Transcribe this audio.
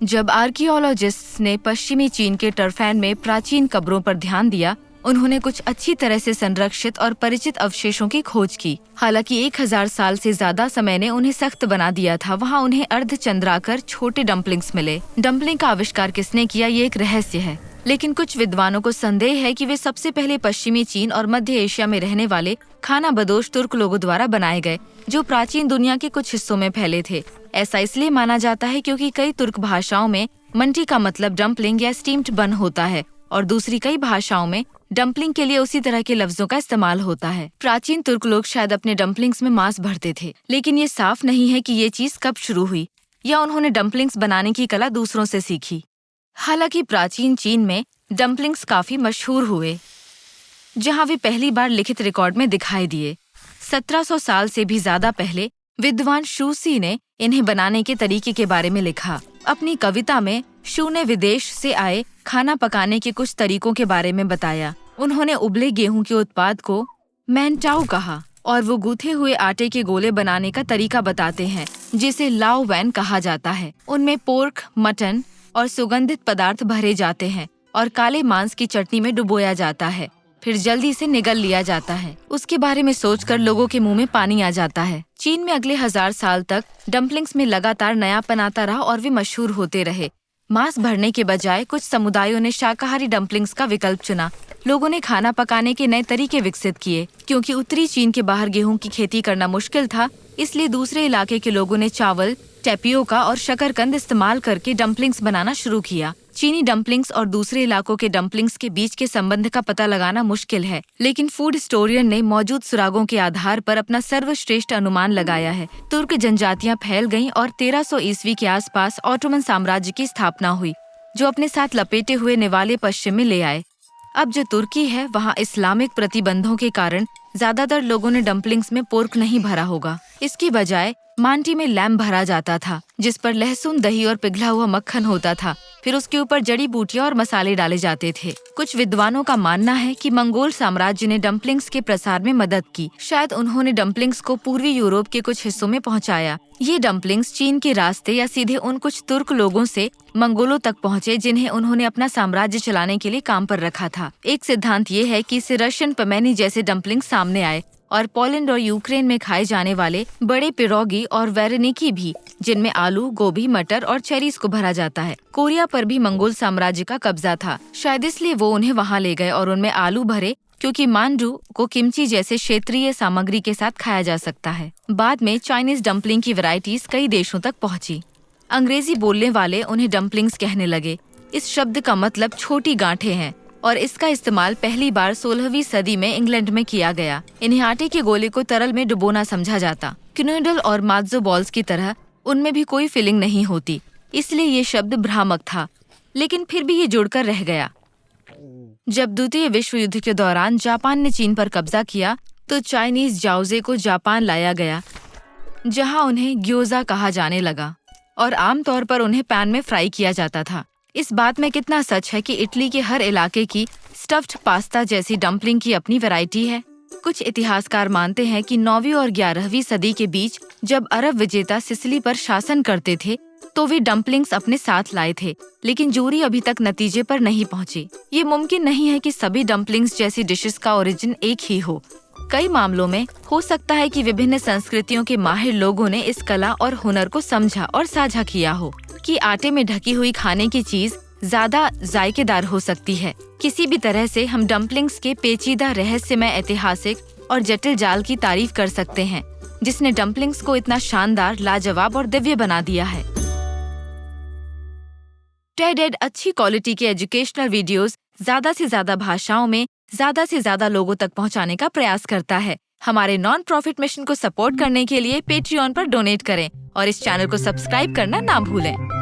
जब आर्कियोलॉजिस्ट्स ने पश्चिमी चीन के टरफैन में प्राचीन कब्रों पर ध्यान दिया, उन्होंने कुछ अच्छी तरह से संरक्षित और परिचित अवशेषों की खोज की। हालांकि 1000 साल से ज्यादा समय ने उन्हें सख्त बना दिया था। वहां उन्हें अर्धचंद्राकार छोटे डम्पलिंग्स मिले। डम्पलिंग का आविष्कार किसने किया, ये एक रहस्य है, लेकिन कुछ विद्वानों को संदेह है कि वे सबसे पहले पश्चिमी चीन और मध्य एशिया में रहने वाले खानाबदोश तुर्क लोगों द्वारा बनाए गए, जो प्राचीन दुनिया के कुछ हिस्सों में फैले थे। ऐसा इसलिए माना जाता है क्योंकि कई तुर्क भाषाओं में मंटी का मतलब डम्पलिंग या स्टीम्ड बन होता है और दूसरी कई भाषाओं में डम्पलिंग के लिए उसी तरह के लफ्जों का इस्तेमाल होता है। प्राचीन तुर्क लोग शायद अपने डम्पलिंग्स में मांस भरते थे, लेकिन ये साफ नहीं है कि ये चीज कब शुरू हुई या उन्होंने डम्पलिंग्स बनाने की कला दूसरों से सीखी। हालांकि प्राचीन चीन में डम्पलिंग्स काफी मशहूर हुए, जहां वे पहली बार लिखित रिकॉर्ड में दिखाई दिए। 1700 साल से भी ज्यादा पहले विद्वान शू सी ने इन्हें बनाने के तरीके के बारे में लिखा। अपनी कविता में शू ने विदेश से आए खाना पकाने के कुछ तरीकों के बारे में बताया। उन्होंने उबले गेहूं के उत्पाद को मैनटाओ कहा और वो गूथे हुए आटे के गोले बनाने का तरीका बताते हैं, जिसे लाओ वैन कहा जाता है। उनमें पोर्क, मटन और सुगंधित पदार्थ भरे जाते हैं और काले मांस की चटनी में डुबोया जाता है, फिर जल्दी से निगल लिया जाता है। उसके बारे में सोचकर लोगों के मुंह में पानी आ जाता है। चीन में अगले 1000 साल तक डम्पलिंग्स में लगातार नयापन आता रहा और वे मशहूर होते रहे। मांस भरने के बजाय कुछ समुदायों ने शाकाहारी डम्पलिंग्स का विकल्प चुना। लोगों ने खाना पकाने के नए तरीके विकसित किए। क्योंकि उत्तरी चीन के बाहर गेहूं की खेती करना मुश्किल था, इसलिए दूसरे इलाके के लोगों ने चावल, टेपियोका और शकरकंद इस्तेमाल करके डम्पलिंग्स बनाना शुरू किया। चीनी डम्पलिंग्स और दूसरे इलाकों के डम्पलिंग्स के बीच के संबंध का पता लगाना मुश्किल है, लेकिन फूड हिस्टोरियन ने मौजूद सुरागों के आधार पर अपना सर्वश्रेष्ठ अनुमान लगाया है। तुर्क जनजातियां फैल गईं और 1300 ईस्वी के आसपास ऑटोमन साम्राज्य की स्थापना हुई, जो अपने साथ लपेटे हुए निवाले पश्चिम में ले आए। अब जो तुर्की है, वहाँ इस्लामिक प्रतिबंधों के कारण ज्यादातर लोगों ने डम्पलिंग्स में पोर्क नहीं भरा होगा। इसकी बजाय मांटी में लैम्ब भरा जाता था, जिस पर लहसुन, दही और पिघला हुआ मक्खन होता था। फिर उसके ऊपर जड़ी बूटियां और मसाले डाले जाते थे। कुछ विद्वानों का मानना है कि मंगोल साम्राज्य ने डम्पलिंग्स के प्रसार में मदद की। शायद उन्होंने डम्पलिंग्स को पूर्वी यूरोप के कुछ हिस्सों में पहुंचाया। ये डम्पलिंग्स चीन के रास्ते या सीधे उन कुछ तुर्क लोगों से मंगोलों तक पहुँचे जिन्हें उन्होंने अपना साम्राज्य चलाने के लिए काम पर रखा था। एक सिद्धांत ये है कि इससे रशियन पमेनी जैसे डम्पलिंग्स सामने आए और पोलैंड और यूक्रेन में खाए जाने वाले बड़े पिरोगी और वेरेनिकी भी, जिनमें आलू, गोभी, मटर और चेरीज को भरा जाता है। कोरिया पर भी मंगोल साम्राज्य का कब्जा था, शायद इसलिए वो उन्हें वहां ले गए और उनमें आलू भरे, क्योंकि मांडू को किमची जैसे क्षेत्रीय सामग्री के साथ खाया जा सकता है। बाद में चाइनीज डम्पलिंग की वैरायटीज कई देशों तक पहुंची। अंग्रेजी बोलने वाले उन्हें डम्पलिंग्स कहने लगे। इस शब्द का मतलब छोटी गांठें हैं और इसका इस्तेमाल पहली बार 16वीं सदी में इंग्लैंड में किया गया। इन्हें आटे के गोले को तरल में डुबोना समझा जाता। क्नूडल और मात्जो बॉल्स की तरह उनमें भी कोई फिलिंग नहीं होती, इसलिए ये शब्द भ्रामक था, लेकिन फिर भी ये जुड़कर रह गया। जब द्वितीय विश्व युद्ध के दौरान जापान ने चीन पर कब्जा किया, तो चाइनीज जाओजे को जापान लाया गया, जहां उन्हें ग्योजा कहा जाने लगा और आमतौर पर उन्हें पैन में फ्राई किया जाता था। इस बात में कितना सच है कि इटली के हर इलाके की स्टफ्ड पास्ता जैसी डम्पलिंग की अपनी वैरायटी है। कुछ इतिहासकार मानते हैं कि 9वीं और 11वीं सदी के बीच जब अरब विजेता सिसिली पर शासन करते थे, तो वे डम्पलिंग्स अपने साथ लाए थे, लेकिन जूरी अभी तक नतीजे पर नहीं पहुंची। ये मुमकिन नहीं है कि सभी डम्पलिंग्स जैसी डिशेस का ओरिजिन एक ही हो। कई मामलों में हो सकता है कि विभिन्न संस्कृतियों के माहिर लोगों ने इस कला और हुनर को समझा और साझा किया हो कि आटे में ढकी हुई खाने की चीज ज्यादा जायकेदार हो सकती है। किसी भी तरह से हम डम्पलिंग्स के पेचीदा, रहस्यमय, ऐतिहासिक और जटिल जाल की तारीफ कर सकते हैं, जिसने डम्पलिंग्स को इतना शानदार, लाजवाब और दिव्य बना दिया है। टेड अच्छी क्वालिटी के एजुकेशनल वीडियोस ज्यादा से ज्यादा भाषाओं में ज्यादा से ज्यादा लोगों तक पहुंचाने का प्रयास करता है। हमारे नॉन प्रॉफिट मिशन को सपोर्ट करने के लिए पेट्रियन पर डोनेट करें और इस चैनल को सब्सक्राइब करना ना भूलें।